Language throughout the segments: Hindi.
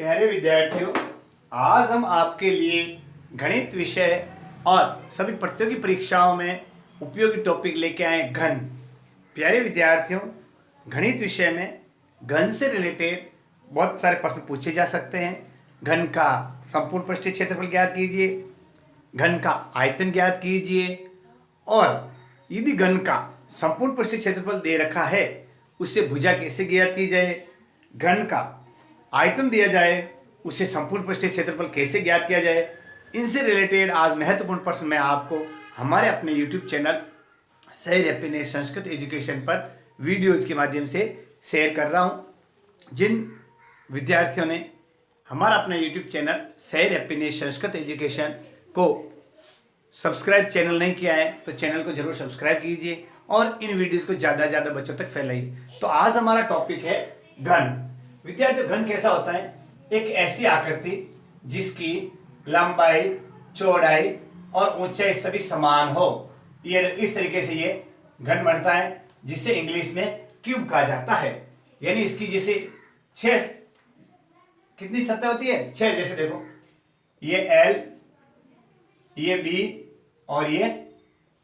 प्यारे विद्यार्थियों, आज हम आपके लिए गणित विषय और सभी प्रतियोगी परीक्षाओं में उपयोगी टॉपिक लेके आए घन। प्यारे विद्यार्थियों, गणित विषय में घन से रिलेटेड बहुत सारे प्रश्न पूछे जा सकते हैं। घन का संपूर्ण पृष्ठीय क्षेत्रफल ज्ञात कीजिए, घन का आयतन ज्ञात कीजिए, और यदि घन का संपूर्ण पृष्ठीय क्षेत्रफल दे रखा है उससे भुजा कैसे ज्ञात की जाए, घन का आयतन दिया जाए उसे संपूर्ण पृष्ठीय क्षेत्रफल कैसे ज्ञात किया जाए, इनसे रिलेटेड आज महत्वपूर्ण प्रश्न मैं आपको हमारे अपने YouTube चैनल शहर हैप्पीनेस संस्कृत एजुकेशन पर वीडियोज के माध्यम से शेयर कर रहा हूं। जिन विद्यार्थियों ने हमारा अपना YouTube चैनल शहर हैप्पीनेस संस्कृत एजुकेशन को सब्सक्राइब चैनल नहीं किया है तो चैनल को जरूर सब्सक्राइब कीजिए और इन वीडियोस को ज़्यादा से ज़्यादा बच्चों तक फैलाइए। तो आज हमारा टॉपिक है घन। विद्यार्थियों, घन कैसा होता है? एक ऐसी आकृति जिसकी लंबाई, चौड़ाई और ऊंचाई सभी समान हो, ये इस तरीके से ये घन बनता है, जिसे इंग्लिश में क्यूब कहा जाता है। यानी इसकी जैसे 6 कितनी सतह होती है? 6। जैसे देखो, ये L, ये B और ये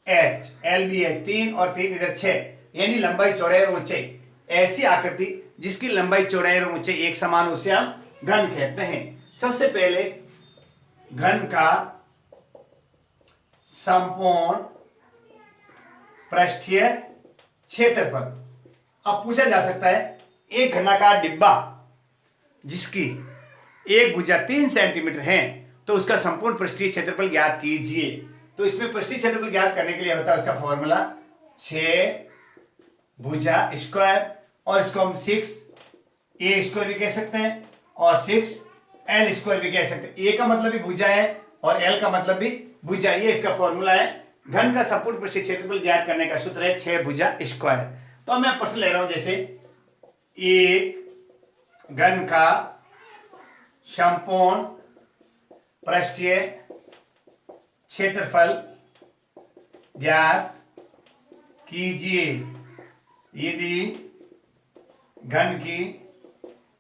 H, L B है 3 और 3 इधर 6, यानी लंबाई, चौड़ाई और ऊंचाई। ऐसी आकृति जिसकी लंबाई, चौड़ाई और ऊंचाई एक समान, उसे हम घन कहते हैं। सबसे पहले घन का संपूर्ण पृष्ठीय क्षेत्रफल। अब पूछा जा सकता है, एक घनाकार डिब्बा जिसकी एक भुजा 3 सेंटीमीटर है तो उसका संपूर्ण पृष्ठीय क्षेत्रफल ज्ञात कीजिए। तो इसमें पृष्ठीय क्षेत्रफल ज्ञात करने के लिए होता है उसका फॉर्मूला 6 भुजा स्क्वायर, और इसको हम 6a स्क्वायर भी कह सकते हैं और 6l स्क्वायर भी कह सकते हैं। a का मतलब भी भुजा है और l का मतलब भी भुजा, ये इसका फॉर्मूला है। घन का संपूर्ण पृष्ठीय क्षेत्रफल ज्ञात करने का सूत्र है 6 भुजा स्क्वायर। तो मैं प्रश्न ले रहा हूं, जैसे एक घन का संपूर्ण पृष्ठीय क्षेत्रफल ज्ञात कीजिए यदि घन की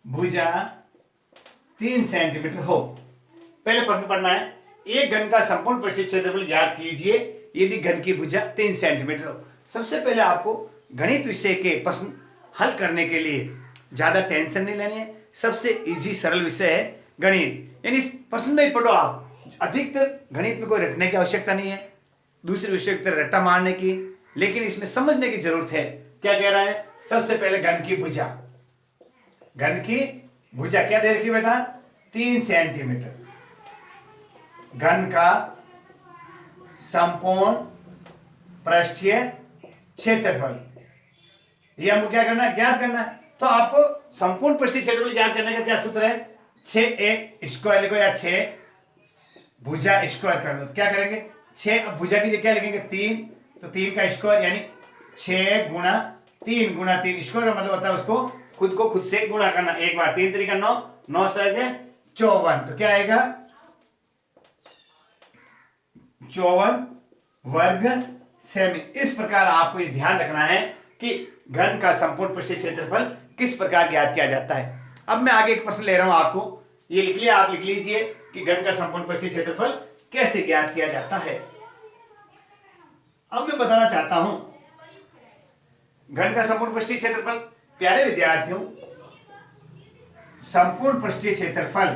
भुजा 3 सेंटीमीटर हो। पहले प्रश्न पढ़ना है, एक घन का संपूर्ण पृष्ठीय क्षेत्रफल ज्ञात कीजिए यदि घन की भुजा 3 सेंटीमीटर हो। सबसे पहले आपको गणित विषय के प्रश्न हल करने के लिए ज्यादा टेंशन नहीं लेनी है। सबसे इजी सरल विषय है गणित, यानी इस प्रश्न में ही पढ़ो आप। अधिकतर गणित में कोई रटने की आवश्यकता नहीं है, दूसरे विषय की तरह रट्टा मारने की, लेकिन इसमें समझने की जरूरत है। क्या कह रहा है? सबसे पहले घन की भुजा, घन की भुजा क्या दे रखी बेटा? 3 सेंटीमीटर। घन का संपूर्ण पृष्ठीय क्षेत्रफल, ये हमको क्या करना है? ज्ञात करना है। तो आपको संपूर्ण पृष्ठीय क्षेत्रफल ज्ञात करने का क्या सूत्र है? 6a स्क्वायर लिखो या 6 भुजा स्क्वायर कर दो। तो क्या करेंगे? 6, अब भुजा की जगह क्या लिखेंगे? 3, तो 3 का स्क्वायर यानी 6 गुणा 3 गुणा 3। स्क्वायर का मतलब होता है उसको खुद को खुद से गुणा करना। एक बार 3 3 का 9, 9 से 54, तो क्या आएगा? 54 वर्ग सेमी। इस प्रकार आपको ये ध्यान रखना है कि घन का संपूर्ण पृष्ठीय क्षेत्रफल किस प्रकार ज्ञात किया जाता है। अब मैं आगे एक प्रश्न ले रहा हूं, आपको ये लिख लिया, आप लिख लीजिए कि घन का संपूर्ण पृष्ठीय क्षेत्रफल कैसे ज्ञात किया जाता है। अब मैं बताना चाहता हूं घन का संपूर्ण पृष्ठीय क्षेत्रफल। प्यारे विद्यार्थियों, संपूर्ण पृष्ठीय क्षेत्रफल,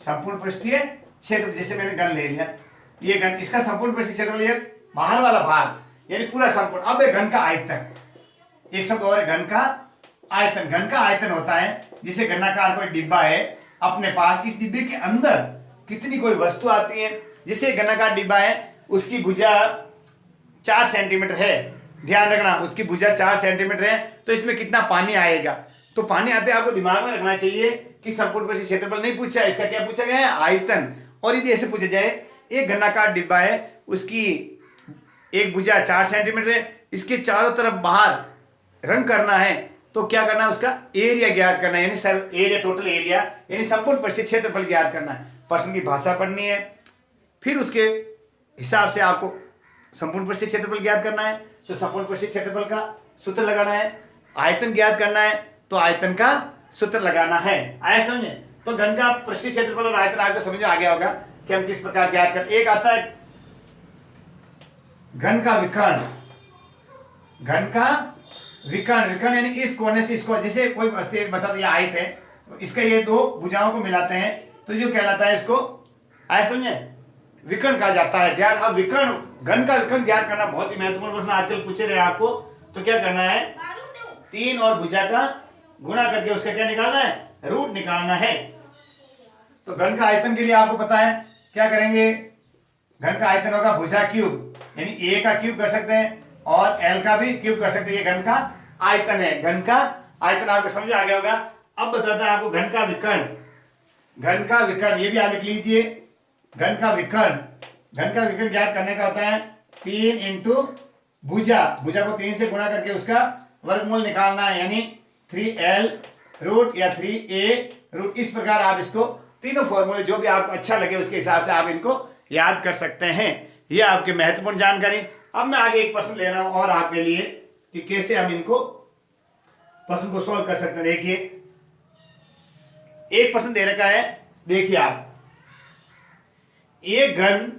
संपूर्ण पृष्ठीय क्षेत्र, जैसे मैंने घन ले लिया, ये घन, इसका संपूर्ण पृष्ठीय क्षेत्रफल ये बाहर वाला भाग यानी पूरा संपूर्ण। अब ये घन का आयतन, एक शब्द और है घन का आयतन। घन का आयतन होता है जिसे घनाकार कोई डिब्बा है अपने पास, इस डिब्बे के अंदर कितनी कोई वस्तु आती है। जैसे घनाकार डिब्बा है, उसकी भुजा 4 सेंटीमीटर है, ध्यान रखना उसकी भुजा 4 सेंटीमीटर है, तो इसमें कितना पानी आएगा। तो पानी आते आपको दिमाग में रखना चाहिए कि संपूर्ण पृष्ठीय क्षेत्रफल नहीं पूछा, इसका क्या पूछा गया है? आयतन। और यदि ऐसे पूछा जाए, एक घनाकार डिब्बा है, उसकी एक भुजा 4 सेंटीमीटर है, इसके चारों तरफ बाहर रंग करना है, तो क्या करना है? उसका एरिया ज्ञात करना है, यानी सर एरिया, टोटल एरिया, यानी संपूर्ण पृष्ठीय क्षेत्रफल ज्ञात करना है। प्रश्न की भाषा पढ़नी है, फिर उसके हिसाब से आपको संपूर्ण पृष्ठीय क्षेत्रफल ज्ञात करना है। तो संपूर्ण पृष्ठीय क्षेत्रफल का सूत्र लगाना है। आयतन ज्ञात करना है तो आयतन का सूत्र लगाना है। आया समझे? तो घन का पृष्ठीय क्षेत्रफल और आयतन आपको समझ में आ गया होगा कि हम किस प्रकार ज्ञात कर। एक आता है घन का विकर्ण, घन का विकर्ण, विकर्ण यानी इस कोने से इसको, जैसे कोई बता दिया आयत है, इसका ये दो भुजाओं को मिलाते हैं तो जो कहलाता है इसको, आया समझे, विकर्ण कहा जाता है। ध्यान, अब विकर्ण, घन का विकर्ण ज्ञात करना बहुत ही महत्वपूर्ण प्रश्न आजकल पूछे रहे आपको। तो क्या करना है, 3 और भुजा का गुणा करके उसका क्या निकालना है, रूट निकालना है। तो घन का आयतन के लिए आपको पता है क्या करेंगे, घन का आयतन होगा भुजा क्यूब, यानी ए का क्यूब कर सकते हैं और एल का भी क्यूब कर सकते हैं। ये घन का आयतन है, घन का आयतन आपको समझ आ गया होगा। अब बताता है आपको घन का विकर्ण, घन का विकर्ण ये भी आप लिख लीजिए। घन का विकर्ण, घन का विकर्ण ज्ञात करने का होता है 3 इंटू भुजा, भुजा को 3 से गुणा करके उसका वर्गमूल निकालना है, यानी 3l रूट या 3a रूट। इस प्रकार आप इसको तीनों फॉर्मूले जो भी आपको अच्छा लगे उसके हिसाब से आप इनको याद कर सकते हैं। ये आपकी महत्वपूर्ण जानकारी। अब मैं आगे एक प्रश्न ले रहा हूं और आपके लिए कि कैसे हम इनको प्रश्न को सॉल्व कर सकते हैं। देखिए एक प्रश्न दे रखा है, देखिए आप, एक घन,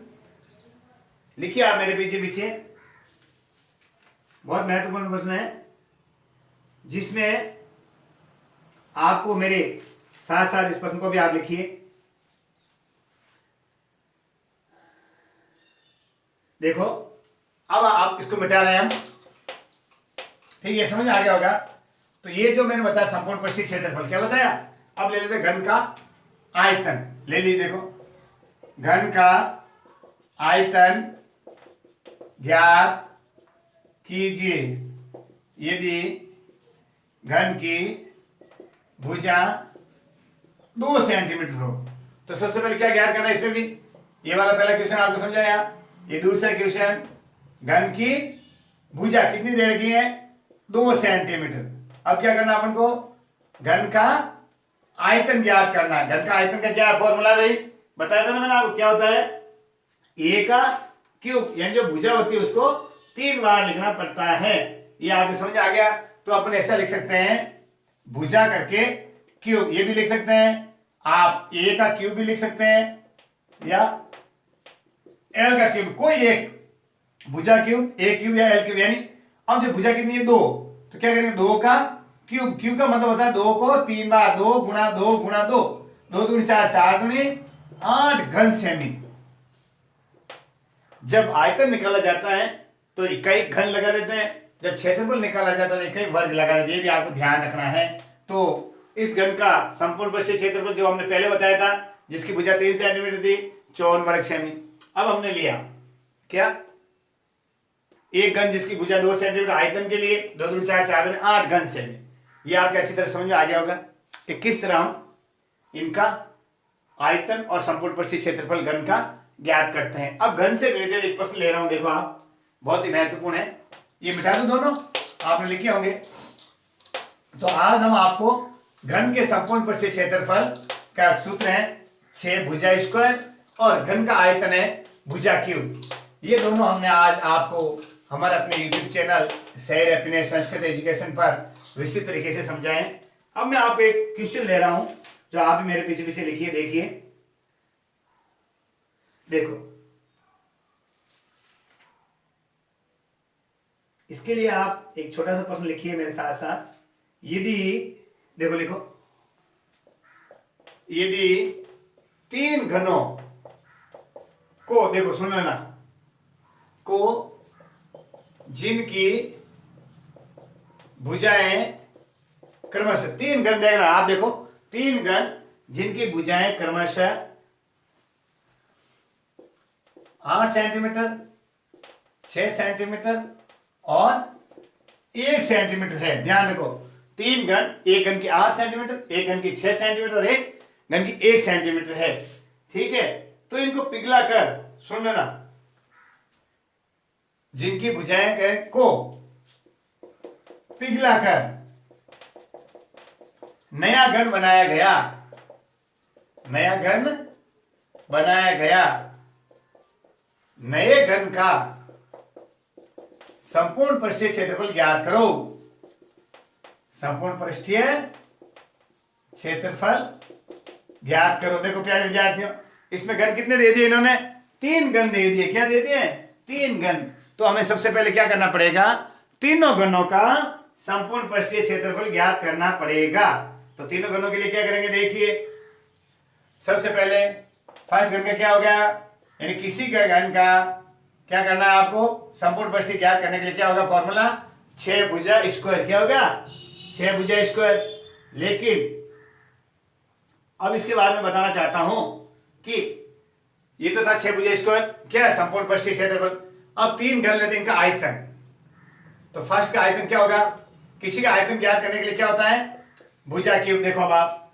लिखिए आप मेरे पीछे पीछे, बहुत महत्वपूर्ण प्रश्न है जिसमें आपको मेरे साथ साथ इस प्रश्न को भी आप लिखिए। देखो अब आप इसको मिटा रहे हैं हम, ठीक है, समझ आ गया होगा। तो ये जो मैंने बताया संपूर्ण पृष्ठीय क्षेत्रफल, क्या बताया, अब ले लेते घन का आयतन, ले लीजिए। देखो घन का आयतन ज्ञात कीजिए यदि घन की भुजा 2 सेंटीमीटर हो। तो सबसे पहले क्या ज्ञात करना है, इसमें भी ये वाला पहला क्वेश्चन आपको समझाया, ये दूसरा क्वेश्चन, घन की भुजा कितनी दे रखी है, 2 सेंटीमीटर। अब क्या करना अपन को, घन का आयतन ज्ञात करना है। घन का आयतन का क्या फॉर्मूला भाई, बताया था ना मैंने आपको, क्या होता है, ए का क्यूब, यानी जो भुजा होती है उसको 3 बार लिखना पड़ता है। ये आपको समझ आ गया। तो अपन ऐसा लिख सकते हैं, भुजा करके क्यूब, ये भी लिख सकते हैं आप, ए का क्यूब भी लिख सकते हैं या एल का क्यूब, कोई एक भुजा क्यूब, ए क्यूब या एल क्यूब। यानी अब जो भुजा कितनी है 2, तो क्या करेंगे 2 का क्यूब, क्यूब का मतलब होता है 2 को 3 बार, 2 गुणा 2 गुणा 2, 2 दूनी 4, 4 दूनी 8 घन सेमी। जब आयतन निकाला जाता है तो इकाई घन लगा देते हैं, जब क्षेत्रफल निकाला जाता है तो इकाई वर्ग लगा देते हैं। ये भी आपको ध्यान रखना है। तो इस घन का संपूर्ण पृष्ठीय क्षेत्रफल जो हमने पहले बताया था, जिसकी भुजा 3 सेंटीमीटर थी, 54 वर्ग सेमी। अब हमने लिया क्या, एक घन जिसकी भुजा 2 सेंटीमीटर, आयतन के लिए 2 दूनी 4, 4 दूनी 8 घन सेमी। ये आपके अच्छी तरह समझ में आ गया होगा कि किस तरह हम इनका आयतन और संपूर्ण पृष्ठीय क्षेत्रफल घन का ज्ञात करते हैं। अब घन से रिलेटेड एक प्रश्न ले रहा हूं, देखो आप, बहुत ही महत्वपूर्ण है। ये मिटा दो, दोनों आपने लिखे होंगे। तो आज हम आपको घन के संपूर्ण पृष्ठीय क्षेत्रफल का सूत्र है 6 भुजा स्क्वायर और घन का आयतन है भुजा क्यूब। ये दोनों हमने आज आपको हमारे अपने YouTube चैनल सैर अपने संस्कृत एजुकेशन पर विस्तृत तरीके से समझाएं। अब मैं आपको एक क्वेश्चन ले रहा हूं जो आप भी मेरे पीछे पीछे लिखिए। देखिए देखो, इसके लिए आप एक छोटा सा प्रश्न लिखिए मेरे साथ साथ। यदि, देखो लिखो, यदि 3 घनों को, देखो सुन लेना, को जिनकी भुजाएं क्रमशः 3 घन, देखना आप, देखो 3 घन जिनकी भुजाएं क्रमशः 8 सेंटीमीटर, 6 सेंटीमीटर और 1 सेंटीमीटर है। ध्यान रखो, 3 घन, एक घन की 8 सेंटीमीटर, एक घन की 6 सेंटीमीटर और एक घन की 1 सेंटीमीटर है। ठीक है, तो इनको पिघला कर, सुन लेना, जिनकी भुजाएं को पिघला कर नया घन बनाया गया, नया घन बनाया गया, नए घन का संपूर्ण पृष्ठीय क्षेत्रफल ज्ञात करो। संपूर्ण पृष्ठीय क्षेत्रफल ज्ञात करो। देखो प्यारे विद्यार्थियों, इसमें घन कितने दे दिए इन्होंने? 3 घन दे दिए। क्या दे दिए? 3 घन। तो हमें सबसे पहले क्या करना पड़ेगा? तीनों घनों का संपूर्ण पृष्ठीय क्षेत्रफल ज्ञात करना पड़ेगा। तो तीनों घनों के लिए क्या करेंगे? देखिए, सबसे पहले फर्स्ट घन का क्या हो गया? यानी किसी का घन का क्या करना है आपको? संपूर्ण पृष्ठीय ज्ञात करने के लिए क्या होगा फॉर्मूला? 6 भुजा स्क्वायर। क्या होगा? 6 भुजा स्क्वायर। लेकिन अब इसके बाद में बताना चाहता हूं कि ये तो था 6 भुजा स्क्वायर, क्या संपूर्ण पृष्ठीय क्षेत्रफल। अब 3 घन लेते हैं, इनका आयतन। तो फर्स्ट का आयतन क्या होगा? किसी का आयतन ज्ञात करने के लिए क्या होता है? भुजा क्यूब। देखो अब आप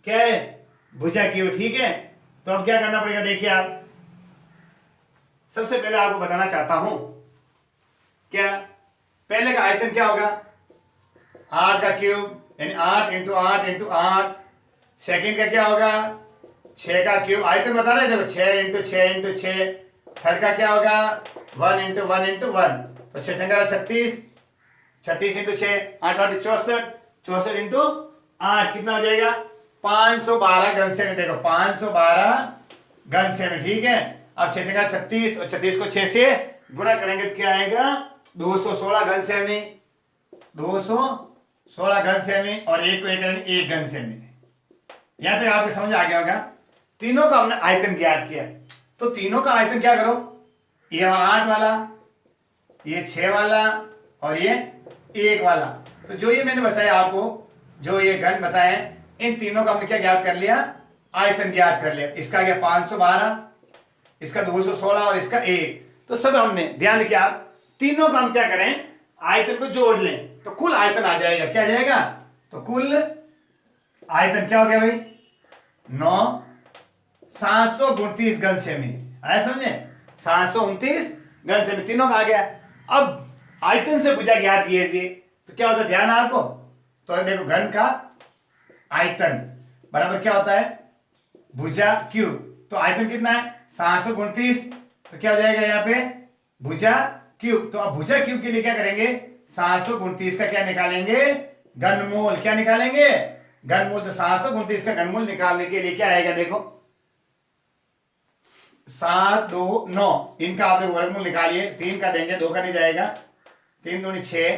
क्या है? भुजा क्यूब। ठीक है, तो अब क्या करना पड़ेगा? देखिए आप, सबसे पहले आपको बताना चाहता हूं, क्या पहले का आयतन क्या होगा? 8 का क्यूब, यानी 8 इंटू 8 इंटू 8। सेकेंड का क्या होगा? 6 का क्यूब। आयतन बता रहे हैं, देखो 6 इंटू 6 इंटू 6। थर्ड का क्या होगा? 1 इंटू 1 इंटू 1। तो 6 संख्या 36, 36 इंटू 6, 8 8 64, 64 इंटू 8 कितना हो जाएगा? 512 घन सेमी। देखो 512 घन सेमी। ठीक है, अब 6 संख्या 36 और 36 को 6 से गुणा करेंगे तो क्या आएगा? 216 घन सेमी। 216 घन सेमी और एक को 1 घन सेमी। यहां तक आपको समझ आ गया होगा। तीनों का हमने आयतन ज्ञात किया, तो तीनों का आयतन क्या करो? ये 8 वाला, ये 6 वाला और ये 1 वाला। तो जो ये मैंने बताया आपको, जो ये घन बताए, इन तीनों का हमने क्या ज्ञात कर लिया? आयतन ज्ञात कर लिया। इसका क्या? 512, इसका 216 और इसका 1। तो सब हमने ध्यान रखिए आप, तीनों का हम क्या करें? आयतन को जोड़ लें तो कुल आयतन आ जाएगा। क्या आ जाएगा? तो कुल आयतन क्या हो गया भाई? 9 729 घन सेमी। आया समझे? 729 घन सेमी तीनों का आ गया। अब आयतन से भुजा ज्ञात कीजिए तो क्या होता है? ध्यान है आपको? तो देखो, घन का आयतन बराबर क्या होता है? भुजा क्यूब। तो आयतन कितना है? 729। तो क्या हो जाएगा यहाँ पे? भुजा क्यूब। तो अब भुजा क्यूब के लिए क्या करेंगे? 729 का क्या निकालेंगे? घनमूल। क्या निकालेंगे? घनमूल। तो 729 का घनमूल निकालने के लिए क्या आएगा? देखो 7 2 9, इनका आप देखो वर्गमूल निकालिए। 3 का देंगे, 2 का नहीं जाएगा। 3 दूनी 6,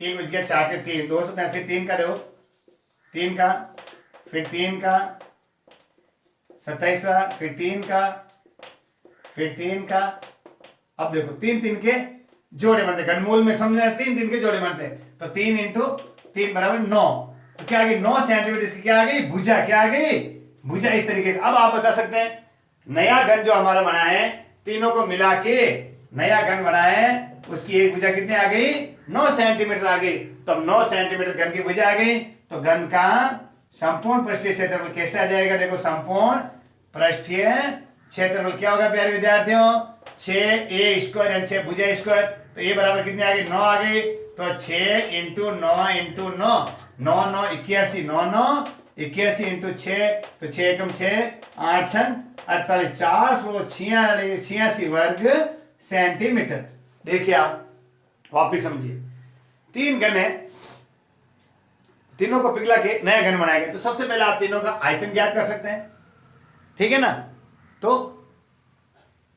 1 बच गया, 4 के 3, 2 से फिर 3 का दो, 3 का, फिर 3 का, 27वां, फिर 3 का, फिर 3 का। अब देखो 3 3 के जोड़े बनते, घनमूल में समझ रहे? 3 3 के जोड़े बनते, तो 3 इंटू 3 बराबर 9। तो क्या आ गई? 9 सेंटीमीटर। इसकी क्या आ गई? भुजा। क्या आ गई? भुजा। इस तरीके से अब आप बता सकते हैं, नया घन जो हमारा बना है, तीनों को मिला के नया घन बना है, उसकी एक भुजा कितनी आ गई? 9 सेंटीमीटर आ गई। तब 9 सेंटीमीटर घन की भुजा आ गई। तो घन का संपूर्ण पृष्ठीय क्षेत्रफल कैसे आ जाएगा? देखो संपूर्ण पृष्ठीय क्षेत्रफल क्या होगा प्यारे विद्यार्थियों? 6a स्क्वायर यानी 6 भुजा स्क्वायर। तो ये बराबर कितनी आ गई? 9 आ गई। तो 6 इंटू 9 इंटू 9, 9 9 81, 9 9 81 इंटू 6, तो 6 एकम 6, 8 छन 48, 486 वर्ग सेंटीमीटर। देखिए आप वापिस समझिए, 3 घन है, तीनों को पिघला के नया घन बनाएंगे। तो सबसे पहले आप तीनों का आयतन ज्ञात कर सकते हैं। ठीक है ना? तो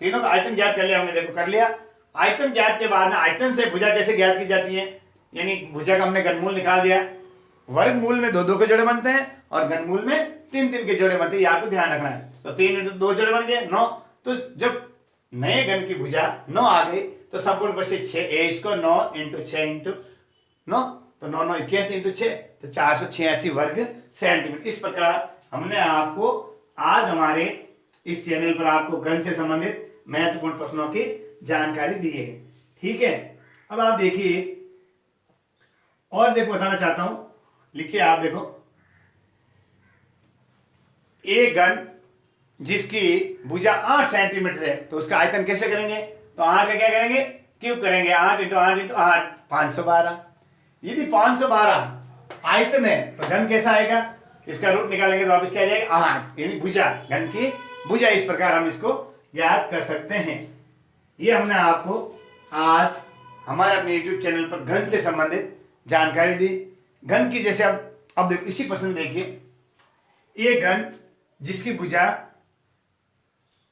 तीनों का आयतन ज्ञात कर लिया हमने। देखो कर लिया। आयतन ज्ञात के बाद आयतन से भुजा कैसे ज्ञात की जाती है? यानी भुजा का हमने घनमूल निकाल दिया। वर्गमूल में 2 2 के जोड़े बनते हैं और घनमूल में 3 3 के जोड़े बनते हैं। ये आपको ध्यान रखना है। तो 3 इंटू 2 जोड़े बन गए 9। तो जब नए घन की भुजा 9 आ गई तो संपूर्ण पृष्ठ 6a स्क्वायर 9 इंटू 6 इंटू 9, तो 9 9 81 इंटू 6, तो 486 वर्ग सेंटीमीटर। इस प्रकार हमने आपको आज हमारे इस चैनल पर आपको घन से संबंधित महत्वपूर्ण प्रश्नों की जानकारी दी है। ठीक है, अब आप देखिए और देखो बताना चाहता हूं, लिखिए आप देखो, एक घन जिसकी भुजा 8 सेंटीमीटर है तो उसका आयतन कैसे करेंगे? तो 8 का क्या करेंगे? क्यूब करेंगे। 8 इंटू 8 इंटू 8 512। यदि 512 आयतन है तो घन कैसा आएगा? इसका रूट निकालेंगे तो वापस क्या आ जाएगा? 8, यानी भुजा, घन की भुजा। इस प्रकार हम इसको याद कर सकते हैं। ये हमने आपको आज हमारे अपने YouTube चैनल पर घन से संबंधित जानकारी दी। घन की जैसे अब देखो इसी प्रश्न में देखिए, एक घन जिसकी भुजा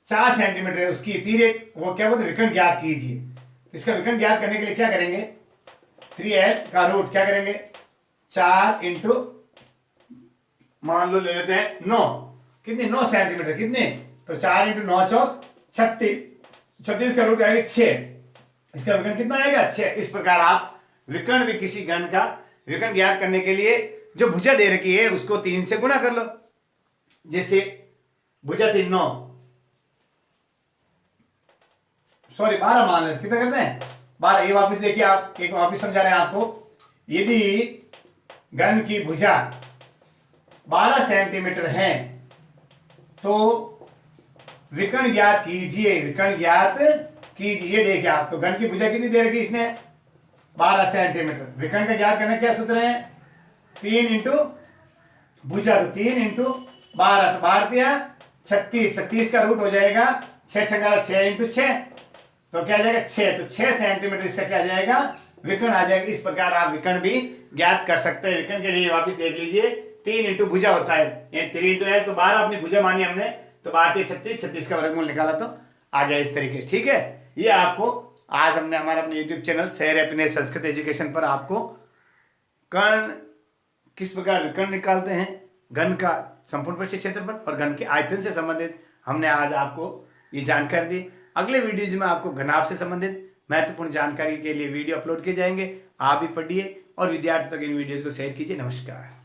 4 सेंटीमीटर है, उसकी तिर्यक वो क्या बोलते विकर्ण ज्ञात कीजिए। तो इसका विकर्ण ज्ञात करने के लिए क्या करेंगे, 3l का रूट क्या करेंगे 4 इंटू मान लो ले लेते हैं 9, कितने 9 सेंटीमीटर, कितने तो 4 इंटू 9 चौक 36, 36 का रूट आएगा 6, इसका विकर्ण कितना आएगा 6। इस प्रकार आप विकर्ण भी किसी घन का विकर्ण ज्ञात करने के लिए जो भुजा दे रखी है उसको 3 से गुणा कर लो। जैसे भुजा थी 9, सॉरी 12 मान लेते, कितना करते हैं 12। ये वापस देखिए, आप एक वापस समझा रहे हैं आपको। यदि घन की भुजा 12 सेंटीमीटर है तो विकर्ण ज्ञात कीजिए, विकर्ण ज्ञात कीजिए। ये देखिए आप, तो घन की भुजा कितनी दे रखी इसने 12 सेंटीमीटर। विकर्ण का ज्ञात करने क्या सूत्र है 3 इंटू भुजा, तो 3 इंटू 12, तो 12 36, 36 का रूट हो जाएगा 6 छंगा 6 इंटू 6, तो क्या आ जाएगा 6, तो 6 सेंटीमीटर इसका क्या आ जाएगा विकर्ण आ जाएगा। इस प्रकार आप विकर्ण भी ज्ञात कर सकते हैं। विकर्ण के लिए वापस देख लीजिए, 3 इंटू भुजा होता है, 3 इंटू है तो 12 अपनी भुजा मानी हमने, तो 12 36, 36 का वर्गमूल निकाला तो आ गया इस तरीके से। ठीक है, ये आपको आज हमने हमारा अपने यूट्यूब चैनल शहर अपने संस्कृत एजुकेशन पर आपको कर्ण किस प्रकार विकर्ण निकालते हैं, घन का संपूर्ण परिक्षेत्र क्षेत्रफल और घन के आयतन से संबंधित हमने आज आपको ये जानकारी दी। अगले वीडियोज में आपको घनाभ से संबंधित महत्वपूर्ण जानकारी के लिए वीडियो अपलोड किए जाएंगे। आप भी पढ़िए और विद्यार्थियों तक इन वीडियोज को शेयर कीजिए। नमस्कार।